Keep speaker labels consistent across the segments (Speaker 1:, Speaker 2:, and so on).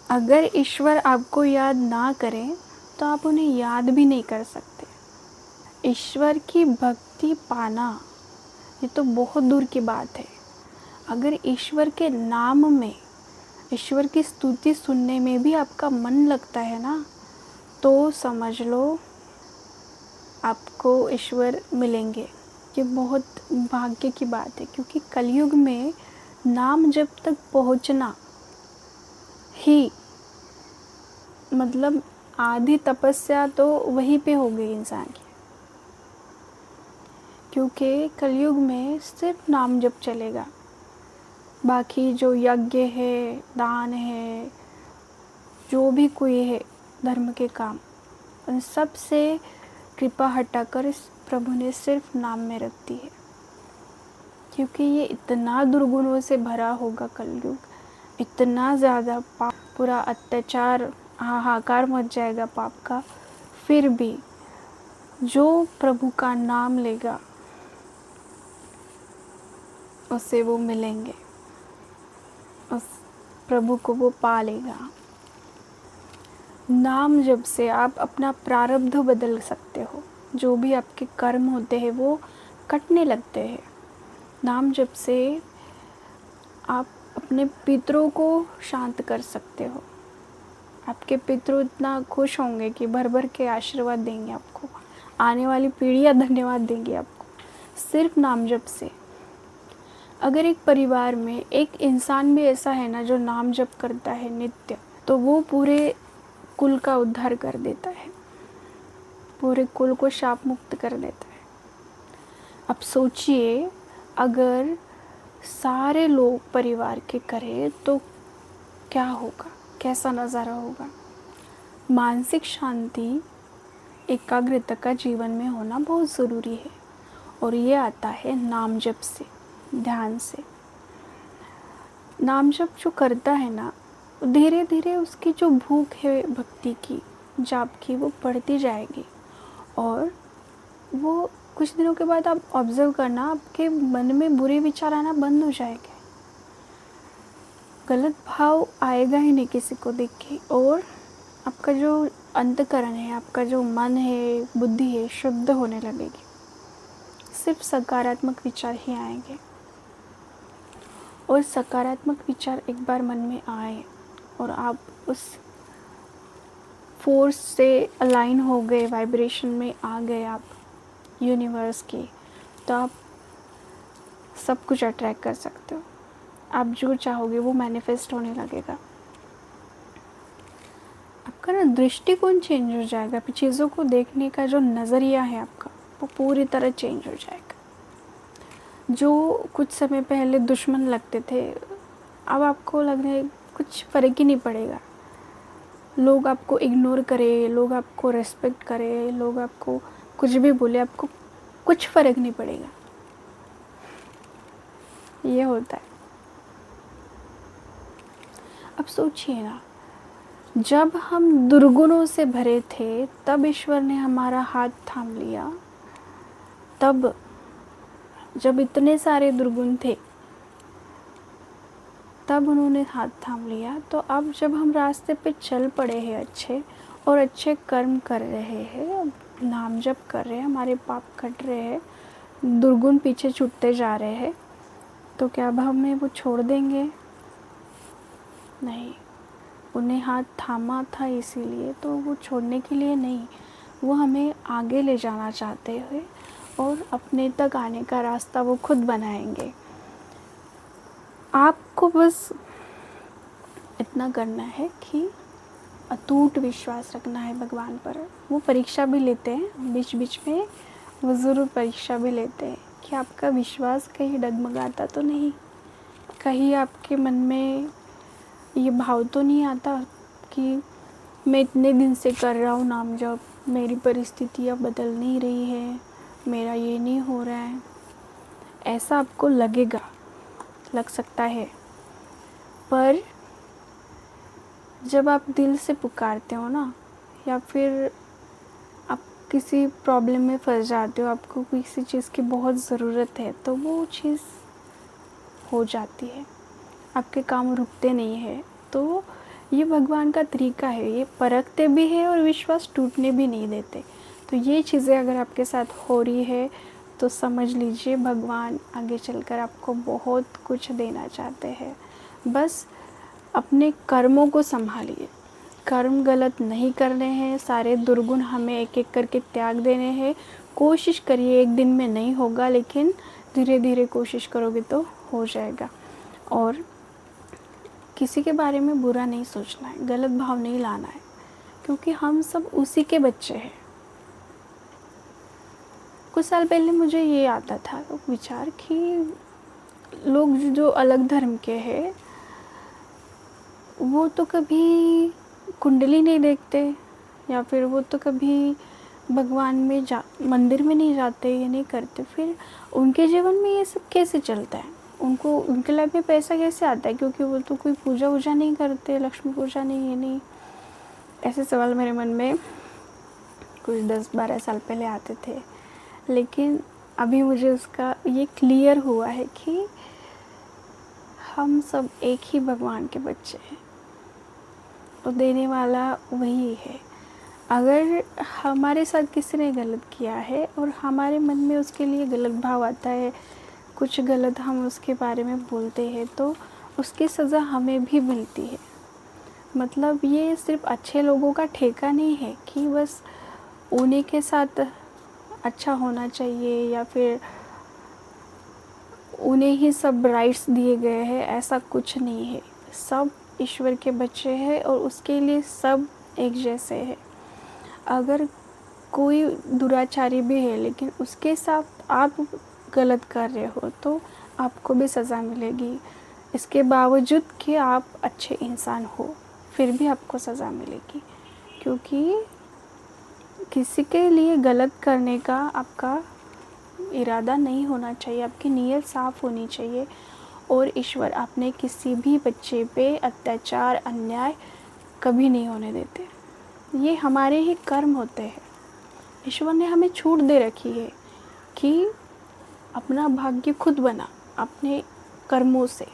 Speaker 1: अगर ईश्वर आपको याद ना करें तो आप उन्हें याद भी नहीं कर सकते। ईश्वर की भक्ति पाना ये तो बहुत दूर की बात है। अगर ईश्वर के नाम में, ईश्वर की स्तुति सुनने में भी आपका मन लगता है ना, तो समझ लो आपको ईश्वर मिलेंगे। ये बहुत भाग्य की बात है, क्योंकि कलयुग में नाम जब तक पहुंचना ही मतलब आधी तपस्या तो वहीं पे हो गई इंसान की। क्योंकि कलयुग में सिर्फ नाम जप चलेगा। बाकी जो यज्ञ है, दान है, जो भी कोई है धर्म के काम, उन सब से कृपा हटाकर इस प्रभु ने सिर्फ नाम में रख दी है। क्योंकि ये इतना दुर्गुणों से भरा होगा कलयुग, इतना ज़्यादा पाप, पूरा अत्याचार, हाहाकार मच जाएगा पाप का। फिर भी जो प्रभु का नाम लेगा उसे वो मिलेंगे, उस प्रभु को वो पा लेगा। नाम जप से आप अपना प्रारब्ध बदल सकते हो। जो भी आपके कर्म होते हैं वो कटने लगते हैं। नाम जप से आप अपने पितरों को शांत कर सकते हो। आपके पितृ इतना खुश होंगे कि भर भर के आशीर्वाद देंगे आपको। आने वाली पीढ़ियाँ धन्यवाद देंगी आपको, सिर्फ नाम जप से। अगर एक परिवार में एक इंसान भी ऐसा है ना जो नाम जप करता है नित्य, तो वो पूरे कुल का उद्धार कर देता है, पूरे कुल को शाप मुक्त कर देता है। अब सोचिए, अगर सारे लोग परिवार के करें तो क्या होगा, कैसा नज़ारा होगा। मानसिक शांति, एकाग्रता का जीवन में होना बहुत ज़रूरी है, और ये आता है नाम जप से, ध्यान से। नाम जप जो करता है ना, धीरे धीरे उसकी जो भूख है भक्ति की, जाप की, वो बढ़ती जाएगी। और वो कुछ दिनों के बाद आप ऑब्ज़र्व करना, आपके मन में बुरे विचार आना बंद हो जाएंगे। गलत भाव आएगा ही नहीं किसी को देख के, और आपका जो अंतःकरण है, आपका जो मन है, बुद्धि है, शुद्ध होने लगेगी। सिर्फ सकारात्मक विचार ही आएंगे। और सकारात्मक विचार एक बार मन में आए और आप उस फोर्स से अलाइन हो गए, वाइब्रेशन में आ गए आप यूनिवर्स की, तो आप सब कुछ अट्रैक्ट कर सकते हो। आप जो चाहोगे वो मैनिफेस्ट होने लगेगा। आपका ना दृष्टिकोण चेंज हो जाएगा। चीज़ों को देखने का जो नज़रिया है आपका, वो पूरी तरह चेंज हो जाएगा। जो कुछ समय पहले दुश्मन लगते थे, अब आपको लग रहा है कुछ फ़र्क ही नहीं पड़ेगा। लोग आपको इग्नोर करें, लोग आपको रेस्पेक्ट करें, लोग आपको कुछ भी बोले, आपको कुछ फ़र्क नहीं पड़ेगा। ये होता है। अब सोचिए ना, जब हम दुर्गुणों से भरे थे तब ईश्वर ने हमारा हाथ थाम लिया। तब जब इतने सारे दुर्गुण थे तब उन्होंने हाथ थाम लिया। तो अब जब हम रास्ते पे चल पड़े हैं अच्छे, और अच्छे कर्म कर रहे हैं, नाम जप कर रहे हैं, हमारे पाप कट रहे हैं, दुर्गुण पीछे छूटते जा रहे हैं, तो क्या अब हमें वो छोड़ देंगे? नहीं। उन्हें हाथ थामा था इसीलिए, तो वो छोड़ने के लिए नहीं, वो हमें आगे ले जाना चाहते हैं, और अपने तक आने का रास्ता वो खुद बनाएंगे। आपको बस इतना करना है कि अटूट विश्वास रखना है भगवान पर। वो परीक्षा भी लेते हैं बीच बीच में, वो ज़रूर परीक्षा भी लेते हैं कि आपका विश्वास कहीं डगमगाता तो नहीं, कहीं आपके मन में ये भाव तो नहीं आता कि मैं इतने दिन से कर रहा हूँ नाम जप, मेरी परिस्थितियाँ बदल नहीं रही है, मेरा ये नहीं हो रहा है। ऐसा आपको लगेगा, लग सकता है, पर जब आप दिल से पुकारते हो ना, या फिर आप किसी प्रॉब्लम में फंस जाते हो, आपको किसी चीज़ की बहुत ज़रूरत है, तो वो चीज़ हो जाती है। आपके काम रुकते नहीं हैं। तो ये भगवान का तरीका है, ये परखते भी है और विश्वास टूटने भी नहीं देते। तो ये चीज़ें अगर आपके साथ हो रही है तो समझ लीजिए भगवान आगे चलकर आपको बहुत कुछ देना चाहते हैं। बस अपने कर्मों को संभालिए, कर्म गलत नहीं करने हैं, सारे दुर्गुण हमें एक एक करके त्याग देने हैं। कोशिश करिए, एक दिन में नहीं होगा लेकिन धीरे धीरे कोशिश करोगे तो हो जाएगा। और किसी के बारे में बुरा नहीं सोचना है, गलत भाव नहीं लाना है, क्योंकि हम सब उसी के बच्चे हैं। कुछ साल पहले मुझे ये आता था विचार कि लोग जो अलग धर्म के हैं वो तो कभी कुंडली नहीं देखते, या फिर वो तो कभी भगवान में मंदिर में नहीं जाते, ये नहीं करते, फिर उनके जीवन में ये सब कैसे चलता है, उनको उनके लाइफ में पैसा कैसे आता है, क्योंकि वो तो कोई पूजा वूजा नहीं करते, लक्ष्मी पूजा नहीं, ये नहीं। ऐसे सवाल मेरे मन में कुछ 10-12 साल पहले आते थे, लेकिन अभी मुझे उसका ये क्लियर हुआ है कि हम सब एक ही भगवान के बच्चे हैं और देने वाला वही है। अगर हमारे साथ किसी ने गलत किया है और हमारे मन में उसके लिए गलत भाव आता है, कुछ गलत हम उसके बारे में बोलते हैं, तो उसकी सज़ा हमें भी मिलती है। मतलब ये सिर्फ अच्छे लोगों का ठेका नहीं है कि बस उन्हीं के साथ अच्छा होना चाहिए या फिर उन्हें ही सब राइट्स दिए गए हैं, ऐसा कुछ नहीं है। सब ईश्वर के बच्चे हैं और उसके लिए सब एक जैसे हैं। अगर कोई दुराचारी भी है लेकिन उसके साथ आप गलत कर रहे हो तो आपको भी सज़ा मिलेगी। इसके बावजूद कि आप अच्छे इंसान हो फिर भी आपको सज़ा मिलेगी, क्योंकि किसी के लिए गलत करने का आपका इरादा नहीं होना चाहिए, आपकी नीयत साफ़ होनी चाहिए। और ईश्वर अपने किसी भी बच्चे पे अत्याचार अन्याय कभी नहीं होने देते। ये हमारे ही कर्म होते हैं। ईश्वर ने हमें छूट दे रखी है कि अपना भाग्य खुद बना अपने कर्मों से।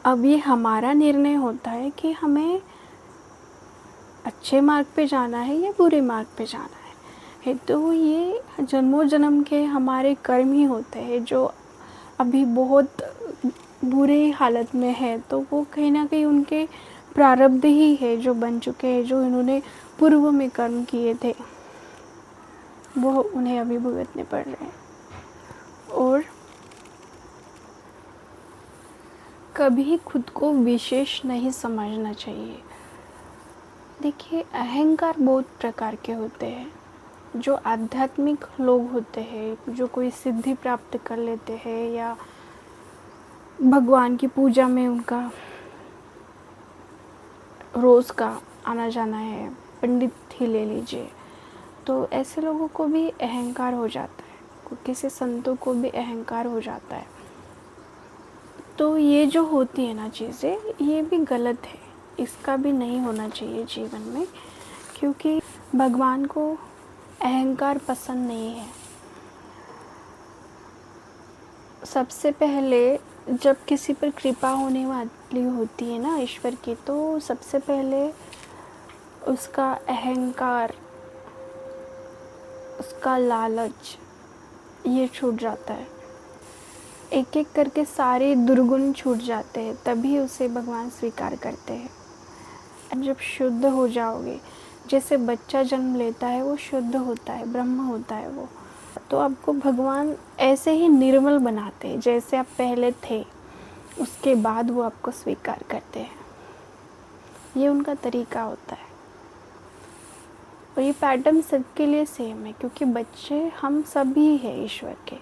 Speaker 1: अब ये हमारा निर्णय होता है कि हमें अच्छे मार्ग पे जाना है या बुरे मार्ग पे जाना है। तो ये जन्मों जन्म के हमारे कर्म ही होते हैं जो अभी बहुत बुरे हालत में है, तो वो कहीं ना कहीं उनके प्रारब्ध ही है जो बन चुके हैं, जो इन्होंने पूर्व में कर्म किए थे वो उन्हें अभी भुगतने पड़ रहे हैं। और कभी खुद को विशेष नहीं समझना चाहिए। देखिए, अहंकार बहुत प्रकार के होते हैं। जो आध्यात्मिक लोग होते हैं, जो कोई सिद्धि प्राप्त कर लेते हैं या भगवान की पूजा में उनका रोज़ का आना जाना है, पंडित ही ले लीजिए, तो ऐसे लोगों को भी अहंकार हो जाता है, किसी संतों को भी अहंकार हो जाता है। तो ये जो होती है ना चीज़ें, ये भी गलत है, इसका भी नहीं होना चाहिए जीवन में, क्योंकि भगवान को अहंकार पसंद नहीं है। सबसे पहले जब किसी पर कृपा होने वाली होती है ना ईश्वर की, तो सबसे पहले उसका अहंकार, उसका लालच ये छूट जाता है। एक एक करके सारे दुर्गुण छूट जाते हैं, तभी उसे भगवान स्वीकार करते हैं। अब जब शुद्ध हो जाओगे, जैसे बच्चा जन्म लेता है वो शुद्ध होता है, ब्रह्म होता है वो, तो आपको भगवान ऐसे ही निर्मल बनाते हैं जैसे आप पहले थे, उसके बाद वो आपको स्वीकार करते हैं। ये उनका तरीका होता है और ये पैटर्न सबके लिए सेम है, क्योंकि बच्चे हम सभी हैं ईश्वर के।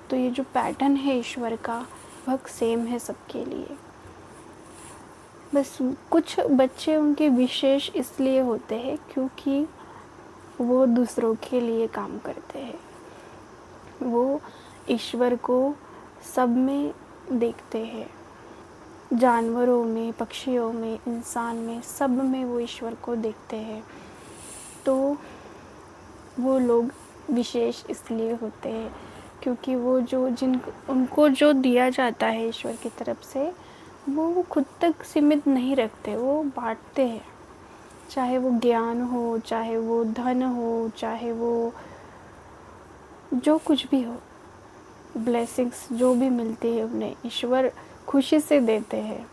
Speaker 1: तो ये जो पैटर्न है ईश्वर का वह सेम है सबके लिए। बस कुछ बच्चे उनके विशेष इसलिए होते हैं क्योंकि वो दूसरों के लिए काम करते हैं, वो ईश्वर को सब में देखते हैं, जानवरों में, पक्षियों में, इंसान में, सब में वो ईश्वर को देखते हैं। तो वो लोग विशेष इसलिए होते हैं क्योंकि वो जो उनको जो दिया जाता है ईश्वर की तरफ से वो खुद तक सीमित नहीं रखते, वो बांटते हैं। चाहे वो ज्ञान हो, चाहे वो धन हो, चाहे वो जो कुछ भी हो, ब्लेसिंग्स जो भी मिलती है उन्हें ईश्वर खुशी से देते हैं,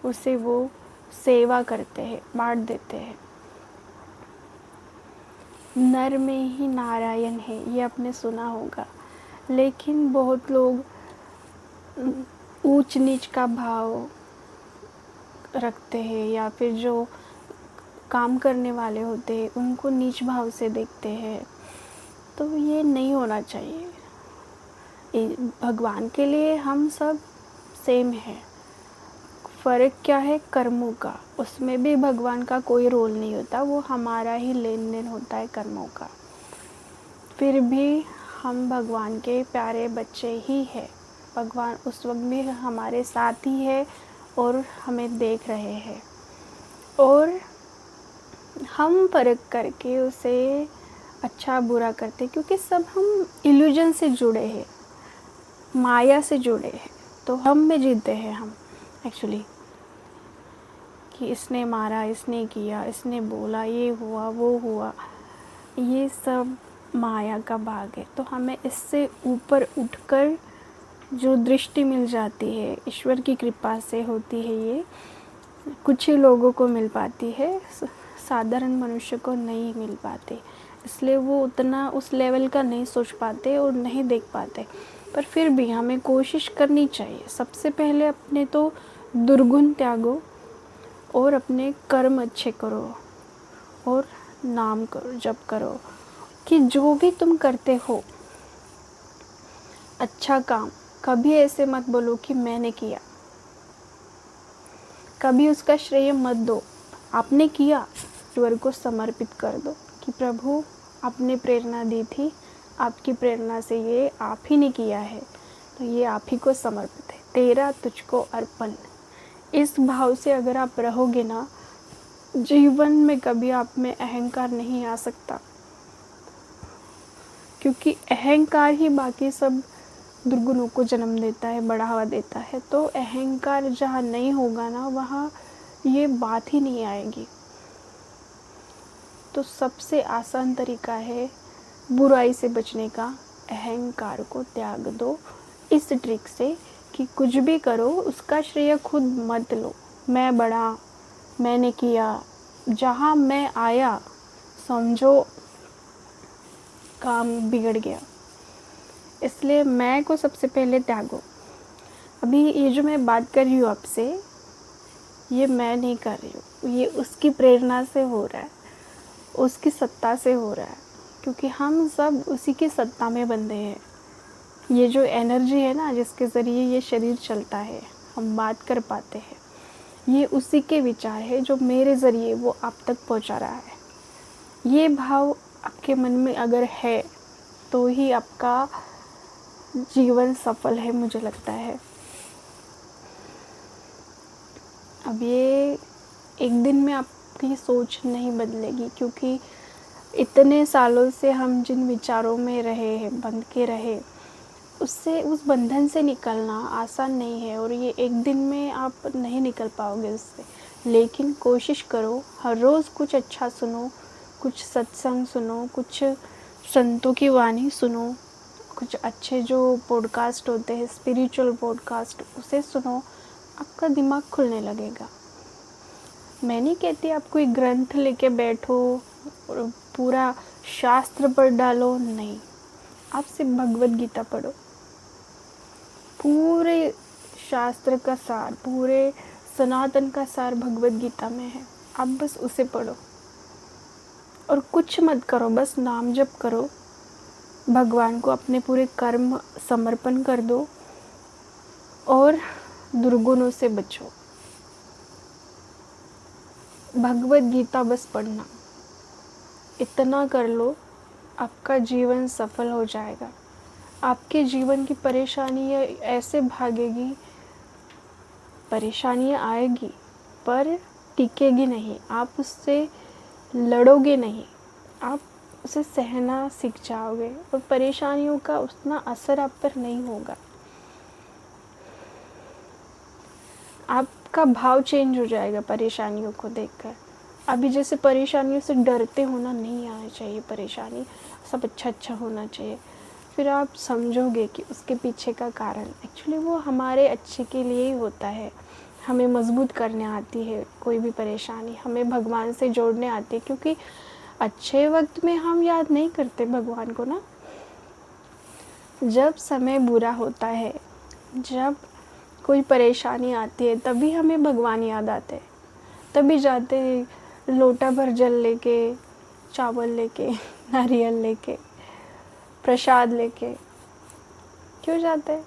Speaker 1: उसे वो सेवा करते हैं, बांट देते हैं। नर में ही नारायण है, ये आपने सुना होगा। लेकिन बहुत लोग ऊंच नीच का भाव रखते हैं, या फिर जो काम करने वाले होते हैं उनको नीच भाव से देखते हैं। तो ये नहीं होना चाहिए। भगवान के लिए हम सब सेम है। फ़र्क क्या है? कर्मों का। उसमें भी भगवान का कोई रोल नहीं होता, वो हमारा ही लेन देन होता है कर्मों का। फिर भी हम भगवान के प्यारे बच्चे ही हैं। भगवान उस वक्त भी हमारे साथ ही है और हमें देख रहे हैं, और हम फ़र्क करके उसे अच्छा बुरा करते, क्योंकि सब हम इल्यूजन से जुड़े हैं, माया से जुड़े हैं। तो हम में जीते हैं हम एक्चुअली, कि इसने मारा, इसने किया, इसने बोला, ये हुआ, वो हुआ, ये सब माया का भाग है। तो हमें इससे ऊपर उठकर जो दृष्टि मिल जाती है, ईश्वर की कृपा से होती है, ये कुछ ही लोगों को मिल पाती है, साधारण मनुष्य को नहीं मिल पाती। इसलिए वो उतना उस लेवल का नहीं सोच पाते और नहीं देख पाते। पर फिर भी हमें कोशिश करनी चाहिए। सबसे पहले अपने तो दुर्गुण त्यागो और अपने कर्म अच्छे करो और नाम करो, जप करो, कि जो भी तुम करते हो अच्छा काम, कभी ऐसे मत बोलो कि मैंने किया। कभी उसका श्रेय मत दो। आपने किया, ईश्वर को समर्पित कर दो कि प्रभु आपने प्रेरणा दी थी, आपकी प्रेरणा से ये आप ही ने किया है, तो ये आप ही को समर्पित है, तेरा तुझको अर्पण। इस भाव से अगर आप रहोगे ना, जीवन में कभी आप में अहंकार नहीं आ सकता, क्योंकि अहंकार ही बाकी सब दुर्गुणों को जन्म देता है, बढ़ावा देता है। तो अहंकार जहाँ नहीं होगा ना, वहाँ ये बात ही नहीं आएगी। तो सबसे आसान तरीका है बुराई से बचने का, अहंकार को त्याग दो इस ट्रिक से कि कुछ भी करो उसका श्रेय खुद मत लो। मैं बड़ा, मैंने किया, जहाँ मैं आया समझो काम बिगड़ गया। इसलिए मैं को सबसे पहले त्यागो। अभी ये जो मैं बात कर रही हूँ आपसे, ये मैं नहीं कर रही हूँ, ये उसकी प्रेरणा से हो रहा है, उसकी सत्ता से हो रहा है, क्योंकि हम सब उसी की सत्ता में बंधे हैं। ये जो एनर्जी है ना, जिसके ज़रिए ये शरीर चलता है, हम बात कर पाते हैं, ये उसी के विचार है जो मेरे ज़रिए वो आप तक पहुंचा रहा है। ये भाव आपके मन में अगर है तो ही आपका जीवन सफल है, मुझे लगता है। अब ये एक दिन में आपकी सोच नहीं बदलेगी, क्योंकि इतने सालों से हम जिन विचारों में रहे हैं, बंध के रहे, उससे, उस बंधन से निकलना आसान नहीं है, और ये एक दिन में आप नहीं निकल पाओगे उससे। लेकिन कोशिश करो, हर रोज़ कुछ अच्छा सुनो, कुछ सत्संग सुनो, कुछ संतों की वाणी सुनो, कुछ अच्छे जो पॉडकास्ट होते हैं, स्पिरिचुअल पॉडकास्ट, उसे सुनो, आपका दिमाग खुलने लगेगा। मैं नहीं कहती आप कोई ग्रंथ लेके बैठो और पूरा शास्त्र पढ़ डालो, नहीं। आप सिर्फ भगवत गीता पढ़ो। पूरे शास्त्र का सार, पूरे सनातन का सार भगवत गीता में है। आप बस उसे पढ़ो और कुछ मत करो, बस नाम जप करो, भगवान को अपने पूरे कर्म समर्पण कर दो और दुर्गुणों से बचो। भगवत गीता बस पढ़ना, इतना कर लो, आपका जीवन सफल हो जाएगा। आपके जीवन की परेशानियाँ ऐसे भागेगी, परेशानियाँ आएगी पर टिकेगी नहीं, आप उससे लड़ोगे नहीं, आप उसे सहना सीख जाओगे और परेशानियों का उतना असर आप पर नहीं होगा। आपका भाव चेंज हो जाएगा परेशानियों को देखकर। अभी जैसे परेशानियों से डरते हो ना, नहीं आना चाहिए परेशानी, सब अच्छा अच्छा होना चाहिए। फिर आप समझोगे कि उसके पीछे का कारण एक्चुअली वो हमारे अच्छे के लिए ही होता है। हमें मजबूत करने आती है कोई भी परेशानी, हमें भगवान से जोड़ने आती है, क्योंकि अच्छे वक्त में हम याद नहीं करते भगवान को ना। जब समय बुरा होता है, जब कोई परेशानी आती है, तभी हमें भगवान याद आते हैं। तभी जाते हैं लोटा भर जल लेके, चावल लेके, नारियल लेके, प्रसाद लेके। क्यों जाते हैं?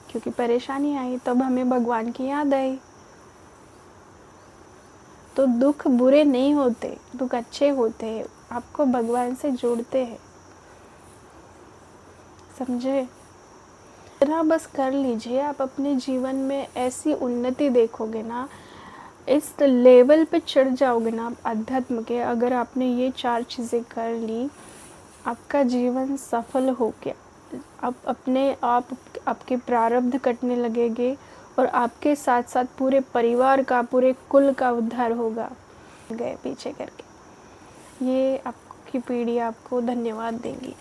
Speaker 1: क्योंकि परेशानी आई, तब हमें भगवान की याद आई। तो दुख बुरे नहीं होते, दुख अच्छे होते हैं, आपको भगवान से जोड़ते हैं। समझे? इतना बस कर लीजिए, आप अपने जीवन में ऐसी उन्नति देखोगे ना, इस लेवल पे चढ़ जाओगे ना आप अध्यात्म के। अगर आपने ये 4 चीज़ें कर ली, आपका जीवन सफल हो गया। आप अपने आप आपके प्रारब्ध कटने लगेंगे, और आपके साथ साथ पूरे परिवार का, पूरे कुल का उद्धार होगा। गए पीछे करके, ये आपकी पीढ़ी आपको धन्यवाद देंगी।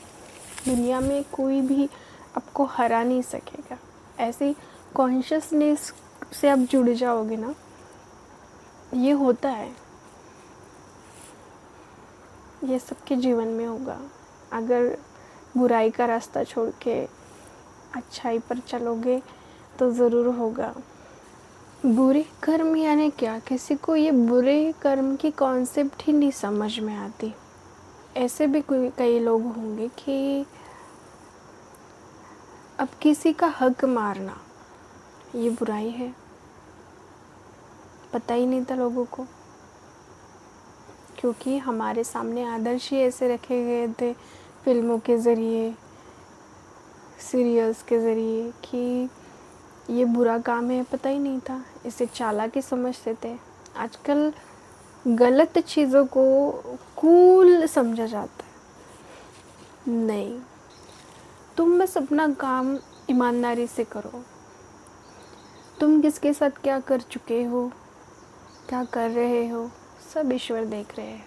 Speaker 1: दुनिया में कोई भी आपको हरा नहीं सकेगा। ऐसी कॉन्शियसनेस से आप जुड़ जाओगे ना, ये होता है, ये सबके जीवन में होगा। अगर बुराई का रास्ता छोड़ के अच्छाई पर चलोगे तो ज़रूर होगा। बुरे कर्म यानी क्या? किसी को ये बुरे कर्म की कॉन्सेप्ट ही नहीं समझ में आती। ऐसे भी कई लोग होंगे कि अब किसी का हक मारना ये बुराई है, पता ही नहीं था लोगों को, क्योंकि हमारे सामने आदर्श ही ऐसे रखे गए थे फिल्मों के ज़रिए, सीरियल्स के ज़रिए, कि ये बुरा काम है, पता ही नहीं था, इसे चालाकी समझते थे। आजकल गलत चीज़ों को कूल समझा जाता है। नहीं, तुम बस अपना काम ईमानदारी से करो। तुम किसके साथ क्या कर चुके हो, क्या कर रहे हो, सब ईश्वर देख रहे हैं।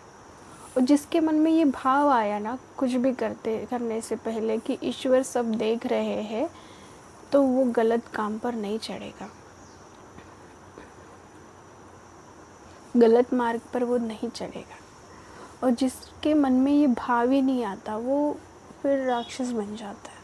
Speaker 1: और जिसके मन में ये भाव आया ना कुछ भी करने से पहले कि ईश्वर सब देख रहे हैं, तो वो गलत काम पर नहीं चढ़ेगा, गलत मार्ग पर वो नहीं चढ़ेगा। और जिसके मन में ये भाव ही नहीं आता, वो फिर राक्षस बन जाता है।